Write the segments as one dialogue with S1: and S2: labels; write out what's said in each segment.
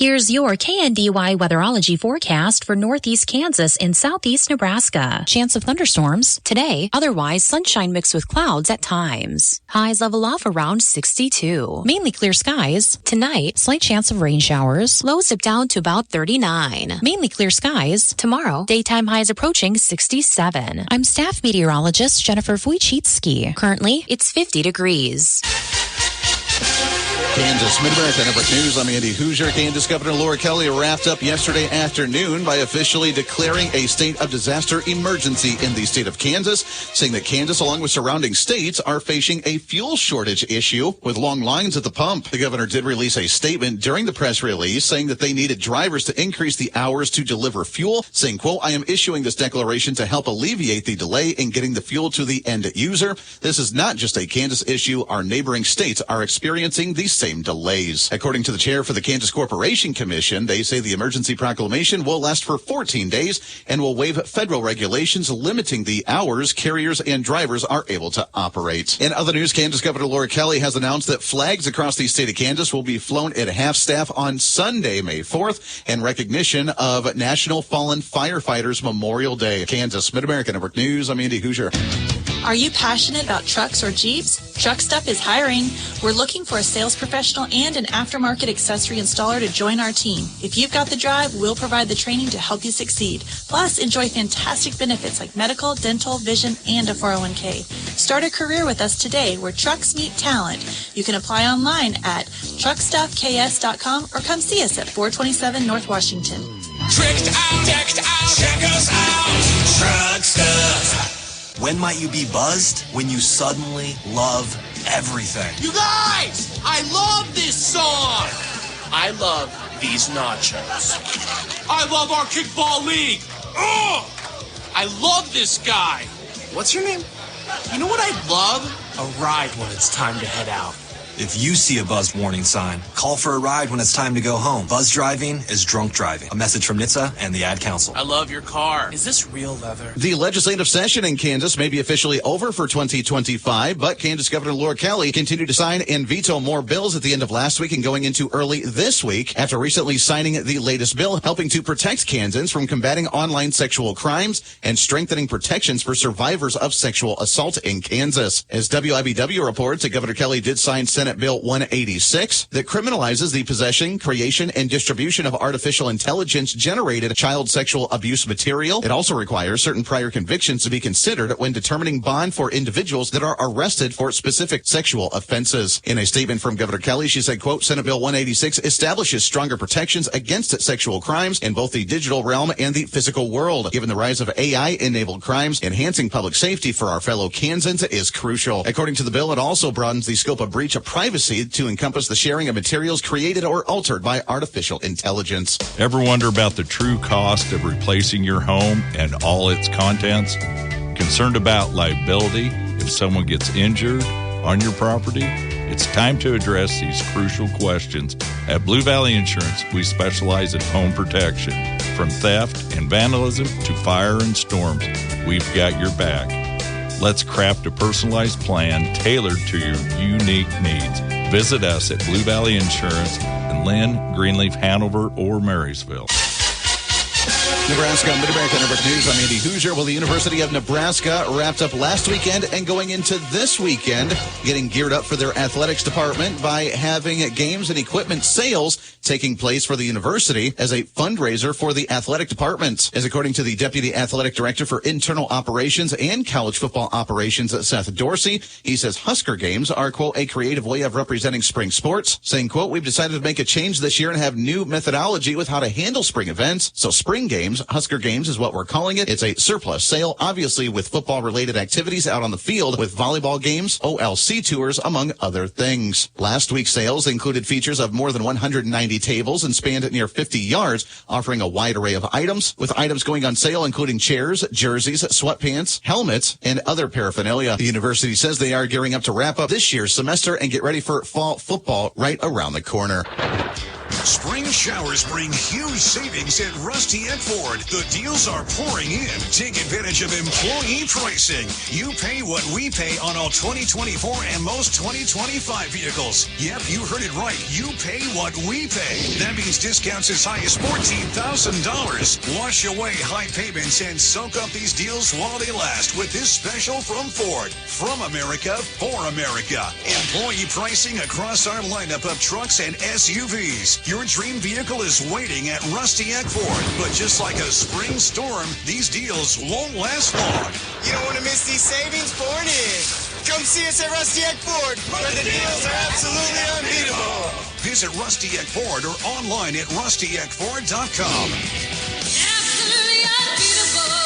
S1: Here's your KNDY weatherology forecast for northeast Kansas and southeast Nebraska. Chance of thunderstorms today, otherwise sunshine mixed with clouds at times. Highs level off around 62. Mainly clear skies. Tonight, slight chance of rain showers. Lows dip down to about 39. Mainly clear skies. Tomorrow, daytime highs approaching 67. I'm staff meteorologist Jennifer Wojcicki. Currently, it's 50 degrees.
S2: Kansas Mid-America Network News. I'm Andy Hoosier. Kansas Governor Laura Kelly wrapped up yesterday afternoon by officially declaring a state of disaster emergency in the state of Kansas, saying that Kansas, along with surrounding states, are facing a fuel shortage issue with long lines at the pump. The governor did release a statement during the press release saying that they needed drivers to increase the hours to deliver fuel, saying, quote, I am issuing this declaration to help alleviate the delay in getting the fuel to the end user. This is not just a Kansas issue. Our neighboring states are experiencing the same delays. According to the chair for the Kansas Corporation Commission, they say the emergency proclamation will last for 14 days and will waive federal regulations limiting the hours carriers and drivers are able to operate. In other news, Kansas Governor Laura Kelly has announced that flags across the state of Kansas will be flown at half staff on Sunday, May 4th, in recognition of National Fallen Firefighters Memorial Day. Kansas Mid-America Network News, I'm Andy Hoosier.
S3: Are you passionate about trucks or Jeeps? Truck Stuff is hiring. We're looking for a sales professional and an aftermarket accessory installer to join our team. If you've got the drive, we'll provide the training to help you succeed. Plus, enjoy fantastic benefits like medical, dental, vision, and a 401k. Start a career with us today where trucks meet talent. You can apply online at truckstuffks.com or come see us at 427 North Washington.
S4: Tricked out, decked out, check us out, Truck Stuff.
S5: When might you be buzzed? When you suddenly love everything.
S4: You guys, I love this song. I love these nachos. I love our kickball league. Ugh! I love this guy. What's your name? You know what I love? A ride when it's time to head out.
S5: If you see a buzzed warning sign, call for a ride when it's time to go home. Buzz driving is drunk driving. A message from NHTSA and the Ad Council.
S4: I love your car. Is this real leather?
S2: The legislative session in Kansas may be officially over for 2025, but Kansas Governor Laura Kelly continued to sign and veto more bills at the end of last week and going into early this week after recently signing the latest bill helping to protect Kansans from combating online sexual crimes and strengthening protections for survivors of sexual assault in Kansas. As WIBW reports, Governor Kelly did sign Senate Bill 186 that criminalizes the possession, creation, and distribution of artificial intelligence-generated child sexual abuse material. It also requires certain prior convictions to be considered when determining bond for individuals that are arrested for specific sexual offenses. In a statement from Governor Kelly, she said, quote, Senate Bill 186 establishes stronger protections against sexual crimes in both the digital realm and the physical world. Given the rise of AI-enabled crimes, enhancing public safety for our fellow Kansans is crucial. According to the bill, it also broadens the scope of breach of privacy to encompass the sharing of materials created or altered by artificial intelligence.
S6: Ever wonder about the true cost of replacing your home and all its contents? Concerned about liability if someone gets injured on your property? It's time to address these crucial questions. At Blue Valley Insurance, we specialize in home protection. From theft and vandalism to fire and storms, we've got your back. Let's craft a personalized plan tailored to your unique needs. Visit us at Blue Valley Insurance in Lynn, Greenleaf, Hanover, or Marysville.
S2: Nebraska Mid-America Network News. I'm Andy Hoosier. Well, the University of Nebraska wrapped up last weekend and going into this weekend, getting geared up for their athletics department by having games and equipment sales taking place for the university as a fundraiser for the athletic department. As according to the Deputy Athletic Director for Internal Operations and College Football Operations, Seth Dorsey, he says Husker games are, quote, a creative way of representing spring sports, saying, quote, we've decided to make a change this year and have new methodology with how to handle spring events. So spring games, Husker Games is what we're calling it. It's a surplus sale, obviously with football-related activities out on the field with volleyball games, OLC tours, among other things. Last week's sales included features of more than 190 tables and spanned near 50 yards, offering a wide array of items, with items going on sale including chairs, jerseys, sweatpants, helmets, and other paraphernalia. The university says they are gearing up to wrap up this year's semester and get ready for fall football right around the corner.
S7: Spring showers bring huge savings at Rusty Eck Ford. The deals are pouring in. Take advantage of employee pricing. You pay what we pay on all 2024 and most 2025 vehicles. Yep, you heard it right. You pay what we pay. That means discounts as high as $14,000. Wash away high payments and soak up these deals while they last with this special from Ford. From America, for America. Employee pricing across our lineup of trucks and SUVs. Your dream vehicle is waiting at Rusty Eck Ford. But just like a spring storm, these deals won't last long.
S8: You don't want to miss these savings? Ford is. Come see us at Rusty Eck Ford, where the deals are absolutely unbeatable.
S7: Visit Rusty Eck Ford or online at rustyeckford.com.
S9: Absolutely unbeatable.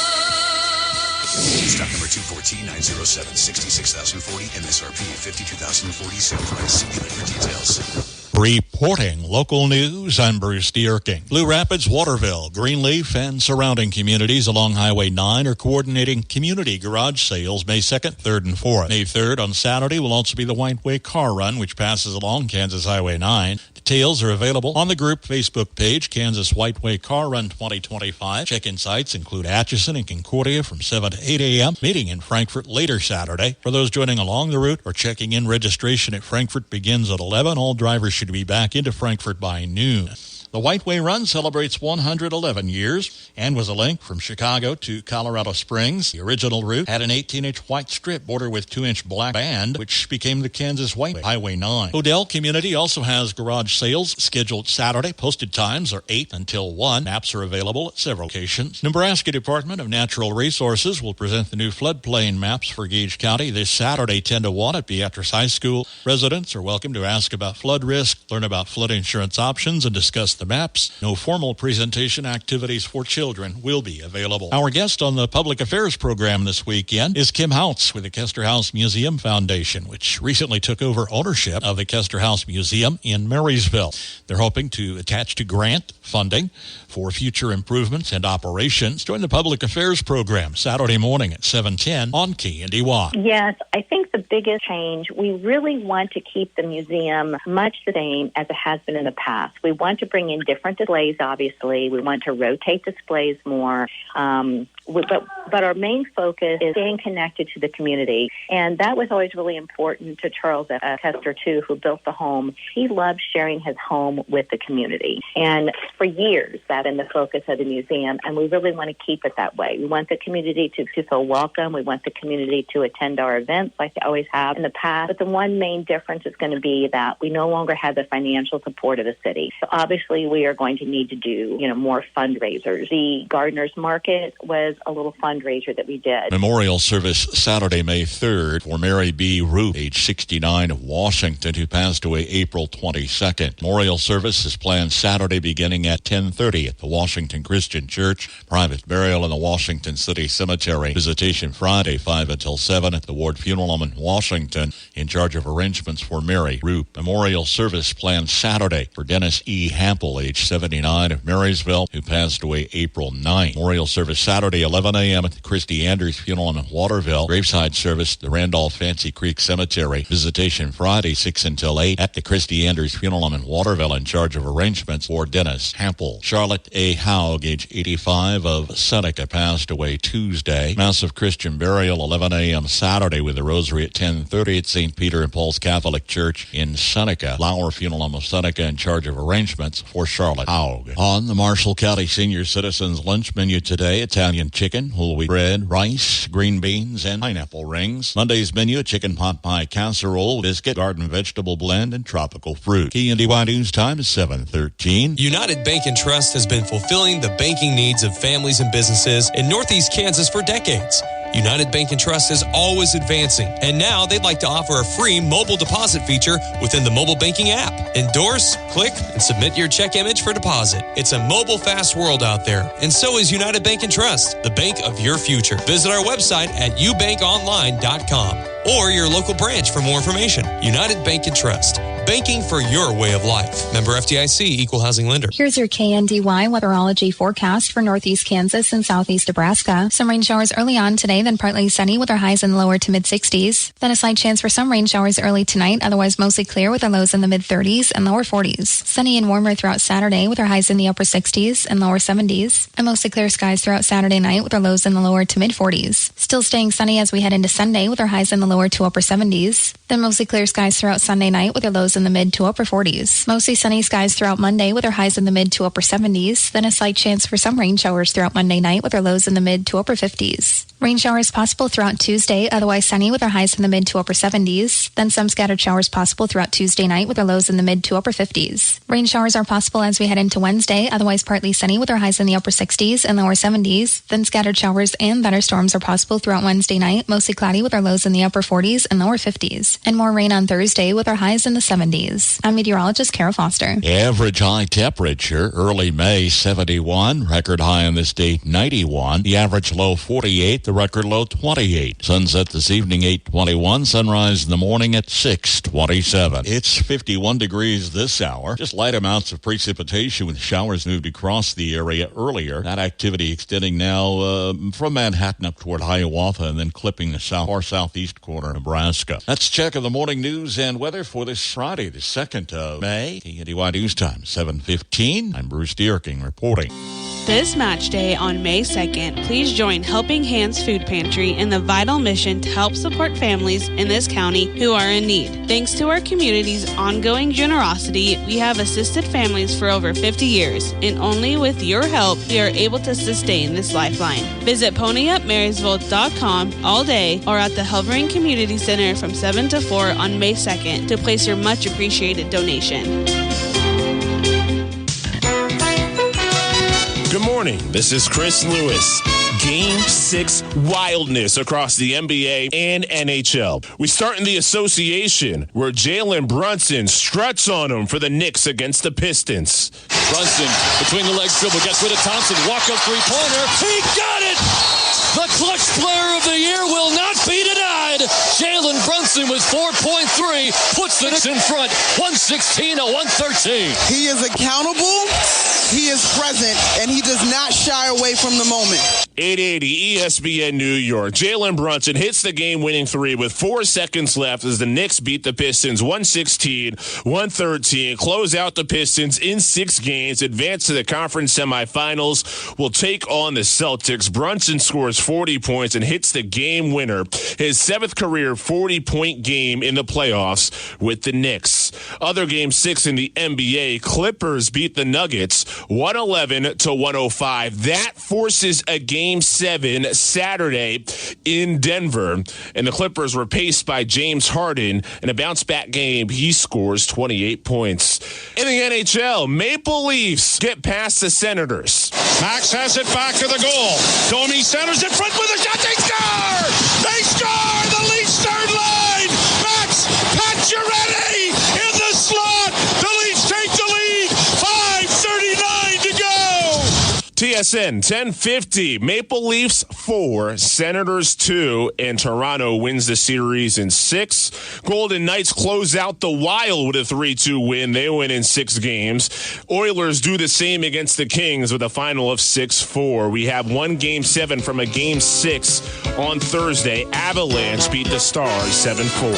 S7: Stock number 214-907, 66,040, MSRP 52,047. See dealer for details.
S10: Reporting local news, I'm Bruce Dierking. Blue Rapids, Waterville, Greenleaf, and surrounding communities along Highway 9 are coordinating community garage sales May 2nd, 3rd, and 4th. May 3rd on Saturday will also be the White Way Car Run, which passes along Kansas Highway 9. Details are available on the group Facebook page, Kansas White Way Car Run 2025. Check-in sites include Atchison and Concordia from 7 to 8 a.m. Meeting in Frankfort later Saturday. For those joining along the route or checking in, registration at Frankfort begins at 11. All drivers should be back into Frankfort by noon. The White Way Run celebrates 111 years and was a link from Chicago to Colorado Springs. The original route had an 18-inch white strip bordered with 2-inch black band, which became the Kansas White Way. Highway 9. Odell Community also has garage sales scheduled Saturday. Posted times are 8 until 1. Maps are available at several locations. Nebraska Department of Natural Resources will present the new floodplain maps for Gage County this Saturday, 10 to 1 at Beatrice High School. Residents are welcome to ask about flood risk, learn about flood insurance options, and discuss the maps. No formal presentation activities for children will be available. Our guest on the Public Affairs program this weekend is Kim Houts with the Kester House Museum Foundation, which recently took over ownership of the Kester House Museum in Marysville. They're hoping to attach to grant funding for future improvements and operations. Join the Public Affairs program Saturday morning at 7:10 on KNDY.
S11: Yes, I think the biggest change, we really want to keep the museum much the same as it has been in the past. We want to bring in different displays, obviously. We want to rotate displays more. But our main focus is staying connected to the community. And that was always really important to Charles at Kester, too, who built the home. He loved sharing his home with the community. And for years, that been the focus of the museum. And we really want to keep it that way. We want the community to feel welcome. We want the community to attend our events like they always have in the past. But the one main difference is going to be that we no longer have the financial support of the city. So obviously, we are going to need to do, more fundraisers. The Gardeners Market was a little fundraiser that we did.
S10: Memorial service Saturday, May 3rd for Mary B. Roop, age 69 of Washington, who passed away April 22nd. Memorial service is planned Saturday beginning at 10:30 at the Washington Christian Church. Private burial in the Washington City Cemetery. Visitation Friday, 5 until 7 at the Ward Funeral Home in Washington, in charge of arrangements for Mary Roop. Memorial service planned Saturday for Dennis E. Hample, age 79 of Marysville, who passed away April 9th. Memorial service Saturday, 11 a.m. at the Christy Andrews Funeral Home in Waterville. Graveside service, the Randolph Fancy Creek Cemetery. Visitation Friday, 6 until 8 at the Christy Andrews Funeral Home in Waterville, in charge of arrangements for Dennis Hample. Charlotte A. Haug, age 85 of Seneca, passed away Tuesday. Massive Christian burial, 11 a.m. Saturday with the rosary at 10:30 at St. Peter and Paul's Catholic Church in Seneca. Lauer Funeral Home of Seneca, in charge of arrangements for Charlotte Haug. On the Marshall County Senior Citizens Lunch menu today, Italian chicken, whole wheat bread, rice, green beans, and pineapple rings. Monday's menu, chicken pot pie casserole, biscuit, garden vegetable blend, and tropical fruit. KNDY News Time is 7:13.
S12: United Bank and Trust has been fulfilling the banking needs of families and businesses in Northeast Kansas for decades. United Bank and Trust is always advancing, and now they'd like to offer a free mobile deposit feature within the mobile banking app. Endorse, click, and submit your check image for deposit. It's a mobile fast world out there, and so is United Bank and Trust, the bank of your future. Visit our website at ubankonline.com or your local branch for more information. United Bank and Trust, banking for your way of life. Member FDIC, Equal Housing Lender.
S13: Here's your KNDY weatherology forecast for northeast Kansas and southeast Nebraska. Some rain showers early on today, then partly sunny with our highs in the lower to mid-60s. Then a slight chance for some rain showers early tonight, otherwise mostly clear with our lows in the mid-30s and lower 40s. Sunny and warmer throughout Saturday with our highs in the upper 60s and lower 70s. And mostly clear skies throughout Saturday night with our lows in the lower to mid-40s. Still staying sunny as we head into Sunday with our highs in the lower to upper 70s. Then mostly clear skies throughout Sunday night with our lows in the mid to upper 40s. Mostly sunny skies throughout Monday with our highs in the mid to upper 70s. Then a slight chance for some rain showers throughout Monday night with our lows in the mid to upper 50s. Rain showers possible throughout Tuesday, otherwise sunny with our highs in the mid to upper 70s. Then some scattered showers possible throughout Tuesday night with our lows in the mid to upper 50s. Rain showers are possible as we head into Wednesday, otherwise partly sunny with our highs in the upper 60s and lower 70s. Then scattered showers and thunderstorms are possible throughout Wednesday night, mostly cloudy with our lows in the upper 40s and lower 50s. And more rain on Thursday with our highs in the 70s. I'm meteorologist Kara Foster.
S10: Average high temperature, early May 71, record high on this date 91, the average low 48, the record low 28. Sunset this evening 8:21, sunrise in the morning at 6:27. It's 51 degrees this hour. Just light amounts of precipitation with showers moved across the area earlier. That activity extending now from Manhattan up toward Hiawatha and then clipping the far southeast corner of Nebraska. That's check of the morning news and weather for this Friday, the 2nd of May. KNDY News Time, 7:15. I'm Bruce Dierking reporting.
S14: This match day on May 2nd, please join Helping Hands Food Pantry in the vital mission to help support families in this county who are in need. Thanks to our community's ongoing generosity, we have assisted families for over 50 years, and only with your help, we are able to sustain this lifeline. Visit ponyupmarysville.com all day or at the Hovering Community Center from 7 to 4 on May 2nd to place your much appreciated donation.
S15: Good morning. This is Chris Lewis. Game 6 wildness across the NBA and NHL. We start in the association where Jalen Brunson struts on him for the Knicks against the Pistons.
S16: Brunson between the legs dribble gets rid of Thompson. Walk up three-pointer. He got it! The clutch player of the year will not be denied. Jalen Brunson with 4.3 puts the Knicks in front, 116-113.
S17: He is accountable, he is present, and he does not shy away from the moment.
S15: 880 ESPN New York. Jalen Brunson hits the game-winning three with 4 seconds left as the Knicks beat the Pistons 116-113. Close out the Pistons in 6 games, advance to the conference semifinals, will take on the Celtics. Brunson scores 40 points and hits the game winner, his 7th career 40-point game in the playoffs with the Knicks. Other game 6 in the NBA, Clippers beat the Nuggets 111-105. That forces a game 7 Saturday in Denver, and the Clippers were paced by James Harden. In a bounce-back game, he scores 28 points. In the NHL, Maple Leafs get past the Senators.
S18: Max has it back to the goal. Domi centers in front with a shot. They score! They score! The Leafs third line! Max Pacioretty in the slot! The Leafs take the lead! 5:39 to go!
S15: TSN 1050, Maple Leafs 4, Senators 2, and Toronto wins the series in 6. Golden Knights close out the Wild with a 3-2 win. They win in 6 games. Oilers do the same against the Kings with a final of 6-4. We have one game 7 from a game 6 on Thursday. Avalanche beat the Stars 7-4.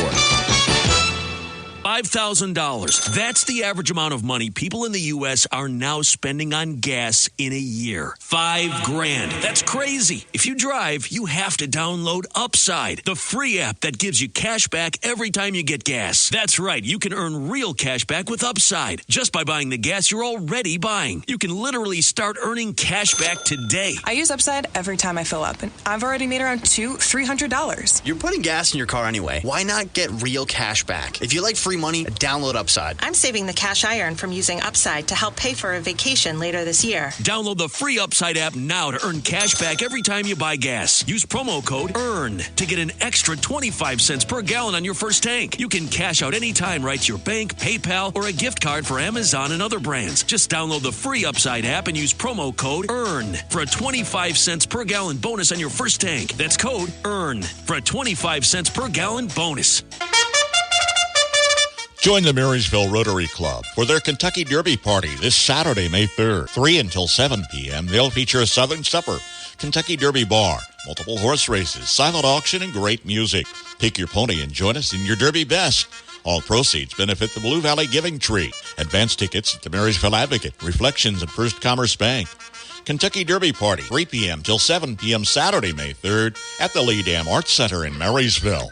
S19: $5,000. That's the average amount of money people in the U.S. are now spending on gas in a year. $5,000. That's crazy. If you drive, you have to download Upside, the free app that gives you cash back every time you get gas. That's right. You can earn real cash back with Upside just by buying the gas you're already buying. You can literally start earning cash back today.
S20: I use Upside every time I fill up, and I've already made around $200-$300.
S21: You're putting gas in your car anyway. Why not get real cash back? If you like free money, download Upside.
S22: I'm saving the cash I earn from using Upside to help pay for a vacation later this year.
S19: Download the free Upside app now to earn cash back every time you buy gas. Use promo code EARN to get an extra 25 cents per gallon on your first tank. You can cash out anytime right to your bank, PayPal, or a gift card for Amazon and other brands. Just download the free Upside app and use promo code EARN for a 25 cents per gallon bonus on your first tank. That's code EARN for a 25 cents per gallon bonus.
S10: Join the Marysville Rotary Club for their Kentucky Derby Party this Saturday, May 3rd, 3 until 7 p.m. They'll feature a Southern Supper, Kentucky Derby Bar, multiple horse races, silent auction, and great music. Pick your pony and join us in your Derby best. All proceeds benefit the Blue Valley Giving Tree. Advance tickets at the Marysville Advocate, Reflections, and First Commerce Bank. Kentucky Derby Party, 3 p.m. till 7 p.m. Saturday, May 3rd at the Lee Dam Arts Center in Marysville.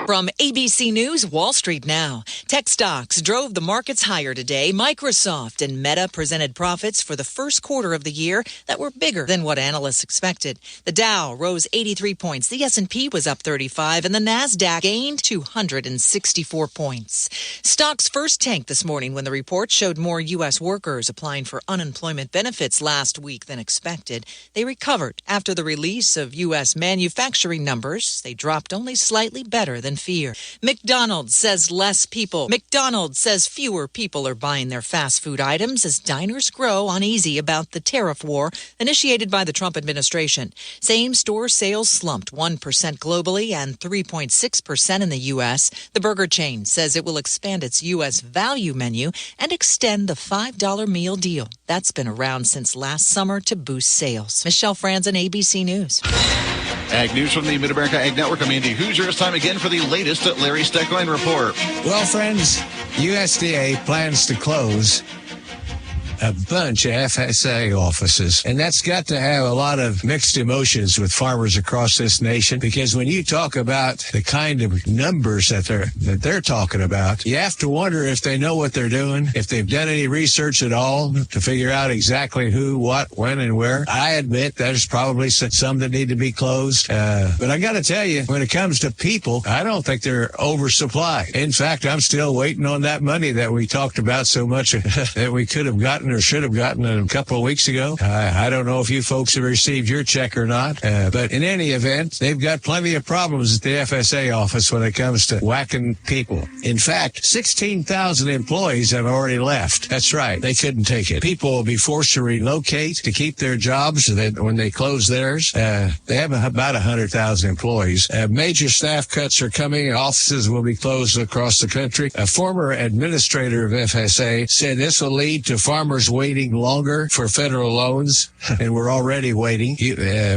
S1: From ABC News, Wall Street Now. Tech stocks drove the markets higher today. Microsoft and Meta presented profits for the first quarter of the year that were bigger than what analysts expected. The Dow rose 83 points. The S&P was up 35, and the Nasdaq gained 264 points. Stocks first tanked this morning when the report showed more U.S. workers applying for unemployment benefits last week than expected. They recovered after the release of U.S. manufacturing numbers. They dropped only slightly better than fear. McDonald's says fewer people are buying their fast food items as diners grow uneasy about the tariff war initiated by the Trump administration. Same-store sales slumped 1% globally and 3.6% in the U.S. The burger chain says it will expand its U.S. value menu and extend the $5 meal deal. That's been around since last summer to boost sales. Michelle Franzen, ABC News.
S2: Ag News from the Mid-America Ag Network. I'm Andy Hoosier. It's time again for the latest Larry Steckline report.
S3: Well, friends, USDA plans to close a bunch of FSA offices, and that's got to have a lot of mixed emotions with farmers across this nation, because when you talk about the kind of numbers that they're talking about, you have to wonder if they know what they're doing, if they've done any research at all to figure out exactly who, what, when, and where. I admit there's probably some that need to be closed, but I got to tell you, when it comes to people, I don't think they're oversupplied. In fact, I'm still waiting on that money that we talked about so much that we could have gotten or should have gotten a couple of weeks ago. I don't know if you folks have received your check or not, but in any event, they've got plenty of problems at the FSA office when it comes to whacking people. In fact, 16,000 employees have already left. That's right. They couldn't take it. People will be forced to relocate to keep their jobs so that when they close theirs. They have about 100,000 employees. Major staff cuts are coming. Offices will be closed across the country. A former administrator of FSA said this will lead to farmers waiting longer for federal loans, and we're already waiting.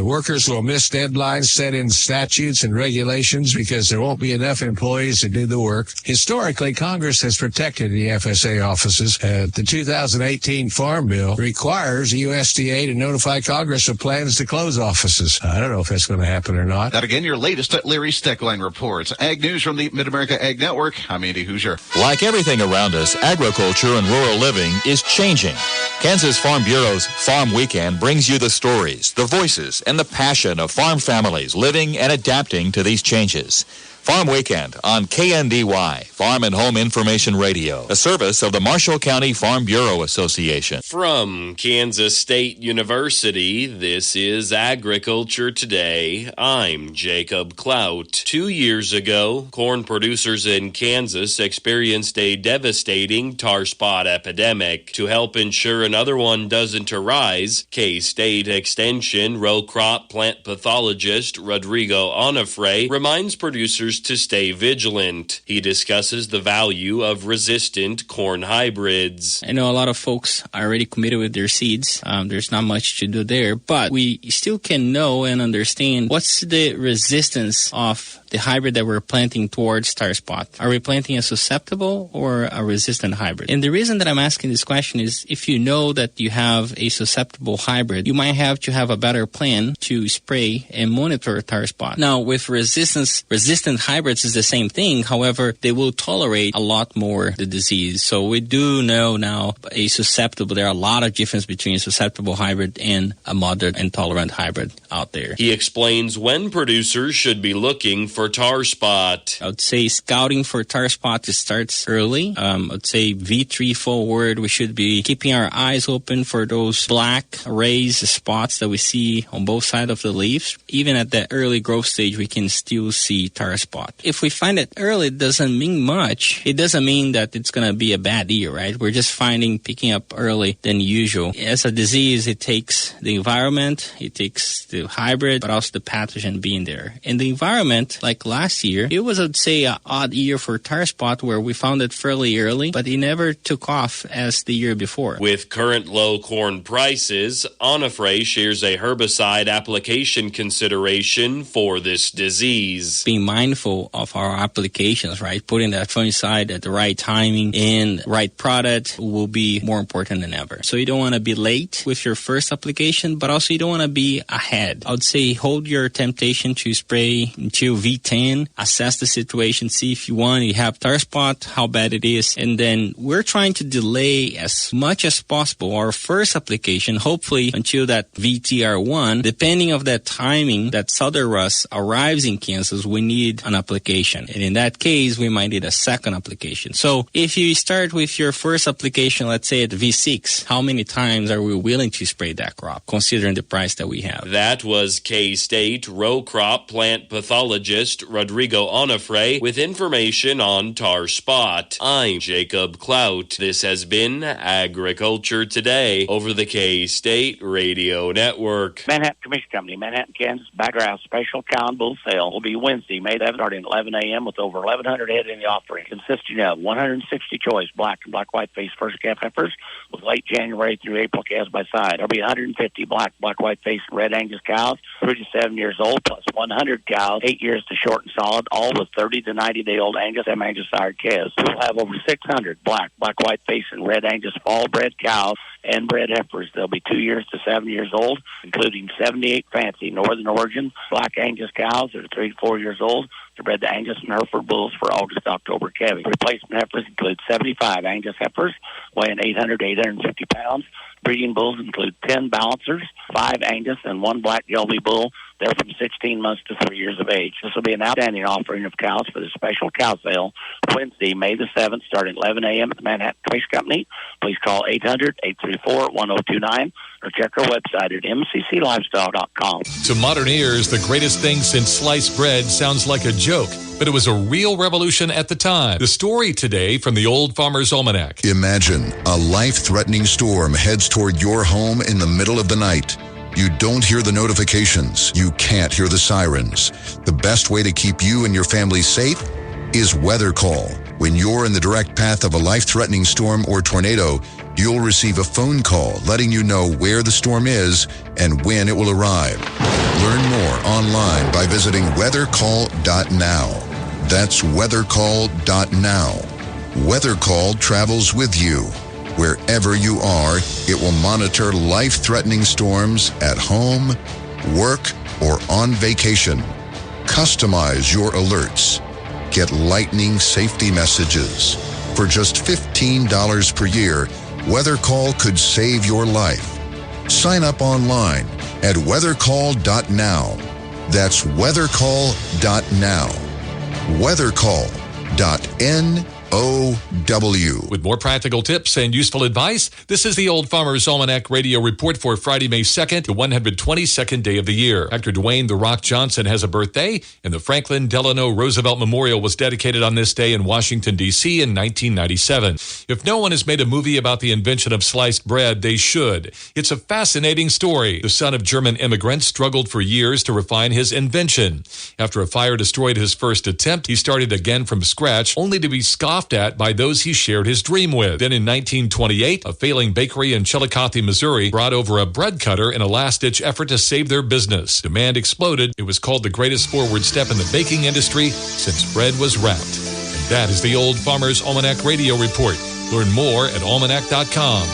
S3: Workers will miss deadlines set in statutes and regulations because there won't be enough employees to do the work. Historically, Congress has protected the FSA offices. The 2018 Farm Bill requires the USDA to notify Congress of plans to close offices. I don't know if that's going to happen or not.
S2: That again, your latest Larry Steckline reports. Ag News from the Mid-America Ag Network. I'm Andy Hoosier.
S23: Like everything around us, agriculture and rural living is changing. Kansas Farm Bureau's Farm Weekend brings you the stories, the voices, and the passion of farm families living and adapting to these changes. Farm Weekend on KNDY, Farm and Home Information Radio, a service of the Marshall County Farm Bureau Association.
S24: From Kansas State University, this is Agriculture Today. I'm Jacob Clout. 2 years ago, corn producers in Kansas experienced a devastating tar spot epidemic. To help ensure another one doesn't arise, K-State Extension row crop plant pathologist Rodrigo Onofre reminds producers to stay vigilant. He discusses the value of resistant corn hybrids.
S25: I know a lot of folks are already committed with their seeds. There's not much to do there, but we still can know and understand what's the resistance of the hybrid that we're planting towards tar spot. Are we planting a susceptible or a resistant hybrid? And the reason that I'm asking this question is if you know that you have a susceptible hybrid, you might have to have a better plan to spray and monitor tar spot. Now, with resistant hybrids is the same thing. However, they will tolerate a lot more the disease. So we do know now a susceptible. There are a lot of difference between a susceptible hybrid and a moderate and tolerant hybrid out there.
S24: He explains when producers should be looking for tar spot.
S25: I would say scouting for tar spot starts early. I would say V3 forward, we should be keeping our eyes open for those black raised spots that we see on both sides of the leaves. Even at the early growth stage, we can still see tar spot spot. If we find it early, it doesn't mean much. It doesn't mean that it's going to be a bad year, right? We're just picking up early than usual. As a disease, it takes the environment, it takes the hybrid, but also the pathogen being there. And the environment, like last year, it was, I'd say, an odd year for tar spot where we found it fairly early, but it never took off as the year before.
S24: With current low corn prices, Onifray shares a herbicide application consideration for this disease.
S25: Being mindful of our applications, right? Putting that fungicide at the right timing and right product will be more important than ever. So you don't want to be late with your first application, but also you don't want to be ahead. I would say hold your temptation to spray until V10, assess the situation, see if you have tar spot, how bad it is, and then we're trying to delay as much as possible our first application, hopefully until that VTR1. Depending of that timing that southern rust arrives in Kansas, we need an application. And in that case, we might need a second application. So if you start with your first application, let's say at V6, how many times are we willing to spray that crop, considering the price that we have?
S24: That was K-State row crop plant pathologist Rodrigo Onifray with information on tar spot. I'm Jacob Clout. This has been Agriculture Today over the K-State Radio Network.
S4: Manhattan Commission Company, Manhattan, Kansas, background special cow and bull sale will be Wednesday, May 11th, starting at 11 a.m. with over 1,100 head in the offering, consisting of 160 choice black and black-white face first calf heifers with late January through April calves by side. There'll be 150 black-white face and red Angus cows, 3 to 7 years old, plus 100 cows, 8 years to short and solid, all with 30 to 90-day-old Angus and Angus sired calves. We'll have over 600 black-white face and red Angus fall-bred cows and bred heifers. They'll be 2 years to 7 years old, including 78 fancy Northern Origin black Angus cows that are 3 to 4 years old. They're bred to Angus and Hereford bulls for August-October calving. Replacement heifers include 75 Angus heifers weighing 800 to 850 pounds. Breeding bulls include 10 balancers, 5 Angus, and 1 black Gelby bull. They're from 16 months to 3 years of age. This will be an outstanding offering of cows for the special cow sale Wednesday, May the 7th, starting at 11 a.m. at the Manhattan Commission Company. Please call 800-834-1029 or check our website at mcclivestock.com.
S5: To modern ears, the greatest thing since sliced bread sounds like a joke, but it was a real revolution at the time. The story today from the Old Farmer's Almanac.
S6: Imagine a life-threatening storm heads toward your home in the middle of the night. You don't hear the notifications. You can't hear the sirens. The best way to keep you and your family safe is Weather Call. When you're in the direct path of a life-threatening storm or tornado, you'll receive a phone call letting you know where the storm is and when it will arrive. Learn more online by visiting weathercall.now. That's weathercall.now. Weather Call travels with you. Wherever you are, it will monitor life-threatening storms at home, work, or on vacation. Customize your alerts. Get lightning safety messages. For just $15 per year, Weather Call could save your life. Sign up online at weathercall.now. That's weathercall.now. Weathercall.now.
S5: With more practical tips and useful advice, this is the Old Farmer's Almanac Radio Report for Friday, May 2nd, the 122nd day of the year. Actor Dwayne "The Rock" Johnson has a birthday, and the Franklin Delano Roosevelt Memorial was dedicated on this day in Washington, D.C. in 1997. If no one has made a movie about the invention of sliced bread, they should. It's a fascinating story. The son of German immigrants struggled for years to refine his invention. After a fire destroyed his first attempt, he started again from scratch, only to be scoffed at by those he shared his dream with. Then in 1928, a failing bakery in Chillicothe, Missouri, brought over a bread cutter in a last-ditch effort to save their business. Demand exploded. It was called the greatest forward step in the baking industry since bread was wrapped. And that is the Old Farmer's Almanac Radio Report. Learn more at almanac.com.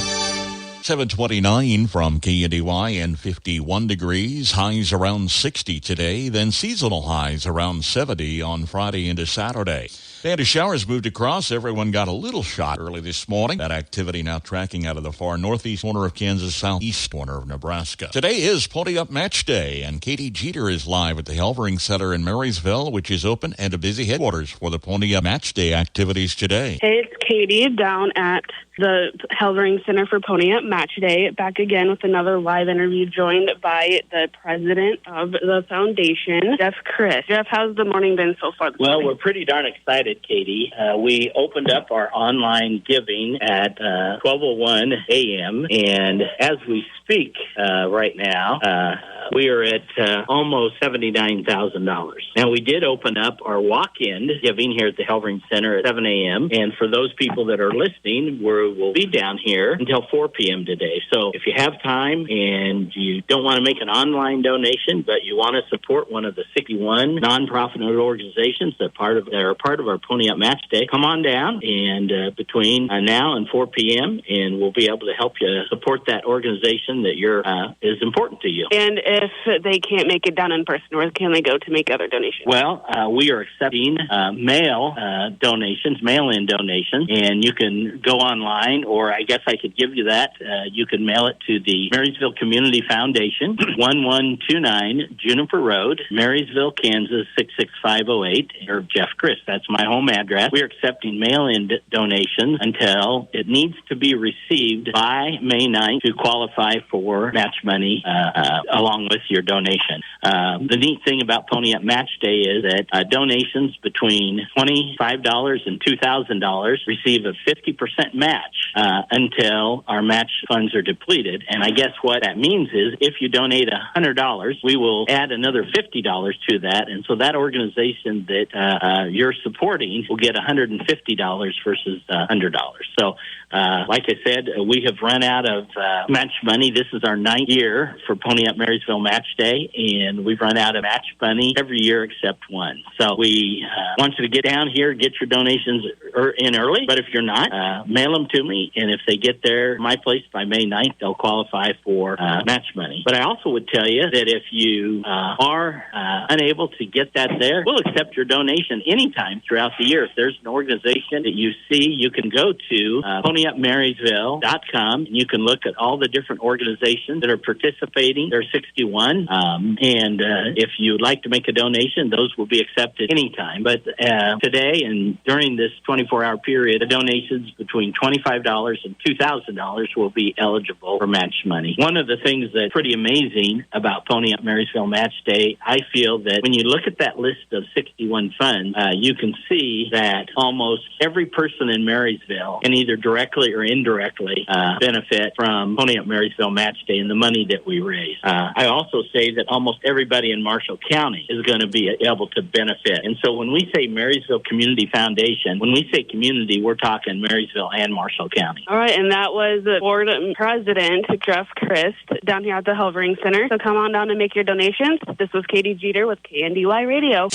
S10: 729 from KNDY and 51 degrees. Highs around 60 today, then seasonal highs around 70 on Friday into Saturday. Band of showers moved across. Everyone got a little shot early this morning. That activity now tracking out of the far northeast corner of Kansas, southeast corner of Nebraska. Today is Pony Up Match Day, and Katie Jeter is live at the Helvering Center in Marysville, which is open and a busy headquarters for the Pony Up Match Day activities today.
S7: Hey, it's Katie down at the Helvering Center for Pony Up Match Day, back again with another live interview, joined by the president of the foundation, Jeff Chris. Jeff, how's the morning been so far?
S8: Well, we're pretty darn excited, Katie. We opened up our online giving at 12:01 a.m., and as we speak right now, we are at almost $79,000. Now, we did open up our walk-in giving here at the Helvering Center at 7 a.m., and for those people that are listening, we'll be down here until 4 p.m. today. So if you have time and you don't want to make an online donation, but you want to support one of the 61 nonprofit organizations that are part of our Pony Up Match Day, come on down and between now and 4 p.m., and we'll be able to help you support that organization that is important to you.
S7: And if they can't make it down in person, where can they go to make other donations?
S8: Well, we are accepting mail-in donations, and you can go online, or I guess I could give you that. You can mail it to the Marysville Community Foundation, 1129 Juniper Road, Marysville, Kansas, 66508, or Jeff Chris. That's my home address. We're accepting mail-in donations until it needs to be received by May 9th to qualify for match money along with your donation. The neat thing about Pony Up Match Day is that donations between $25 and $2,000 receive a 50% match until our match funds are depleted. And I guess what that means is if you donate $100, we will add another $50 to that. And so that organization that you're supporting will get $150 versus $100. So like I said, we have run out of match money. This is our 9th year for Pony Up Marysville Match Day, and we've run out of match money every year except one. So we want you to get down here, get your donations in early, but if you're not, mail them to me, and if they get there, my place, by May 9th, they'll qualify for match money. But I also would tell you that if you are unable to get that there, we'll accept your donation anytime throughout the year. If there's an organization that you see, you can go to ponyupmarysville.com, and you can look at all the different organizations that are participating. There are 61, and if you'd like to make a donation, those will be accepted anytime. But today and during this 24-hour period, the donations between $25 and $2,000 will be eligible for match money. One of the things that's pretty amazing about Pony Up Marysville Match Day, I feel that when you look at that list of 61 funds, you can see that almost every person in Marysville can either directly or indirectly benefit from Pony Up Marysville Match Day and the money that we raise. I also say that almost everybody in Marshall County is going to be able to benefit. And so when we say Marysville Community Foundation, when we say community, we're talking Marysville and Marshall County.
S7: All right, and that was Board President Jeff Chris down here at the Helvering Center. So come on down and make your donations. This was Katie Jeter with KNDY Radio.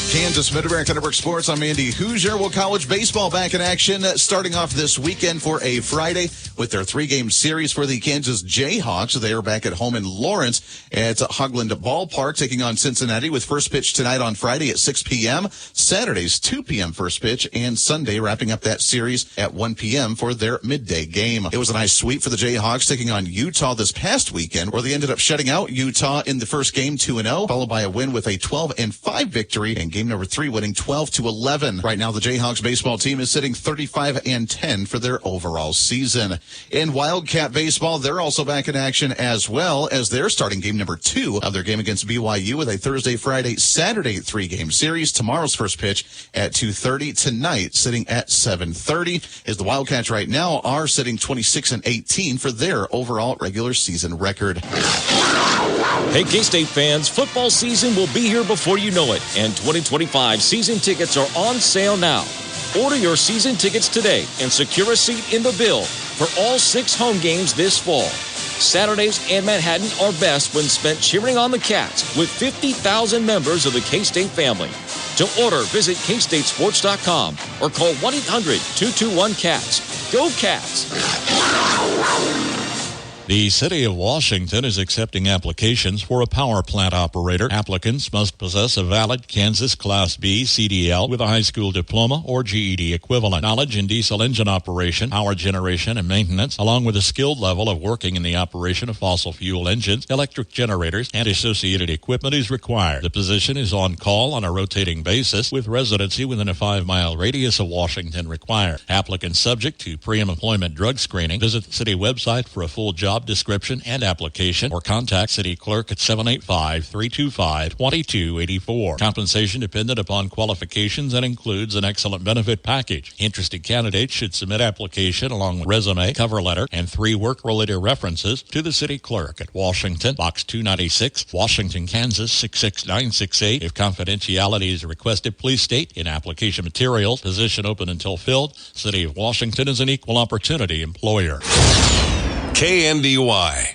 S2: Kansas Mid-America Network Sports. I'm Andy Hoosier. Well, college baseball back in action starting off this weekend for a Friday with their 3-game series for the Kansas Jayhawks. They are back at home in Lawrence at Hogland Ballpark, taking on Cincinnati with first pitch tonight on Friday at 6 p.m., Saturday's 2 p.m. first pitch, and Sunday wrapping up that series at 1 p.m. for their midday game. It was a nice sweep for the Jayhawks taking on Utah this past weekend, where they ended up shutting out Utah in the first game 2-0, followed by a win with a 12-5 victory, and game number 3 winning 12-11. Right now, the Jayhawks baseball team is sitting 35-10 for their overall season. In Wildcat baseball, they're also back in action as well, as they're starting game number 2 of their game against BYU with a Thursday, Friday, Saturday 3-game series. Tomorrow's first pitch at 2:30. Tonight, sitting at 7:30, as the Wildcats right now are sitting 26-18 for their overall regular season record.
S9: Hey, K-State fans, football season will be here before you know it, and 2025 season tickets are on sale now. Order your season tickets today and secure a seat in the bill for all 6 home games this fall. Saturdays in Manhattan are best when spent cheering on the Cats with 50,000 members of the K-State family. To order, visit kstatesports.com or call 1-800-221-CATS. Go Cats!
S10: The City of Washington is accepting applications for a power plant operator. Applicants must possess a valid Kansas Class B CDL with a high school diploma or GED equivalent, knowledge in diesel engine operation, power generation, and maintenance, along with a skilled level of working in the operation of fossil fuel engines, electric generators, and associated equipment is required. The position is on call on a rotating basis with residency within a 5-mile radius of Washington required. Applicants subject to pre-employment drug screening. Visit the city website for a full job description and application, or contact City Clerk at 785-325-2284. Compensation dependent upon qualifications and includes an excellent benefit package. Interested candidates should submit application along with resume, cover letter, and 3 work-related references to the City Clerk at Washington, Box 296, Washington, Kansas 66968. If confidentiality is requested, please state in application materials, position open until filled. City of Washington is an equal opportunity employer.
S11: KNDY.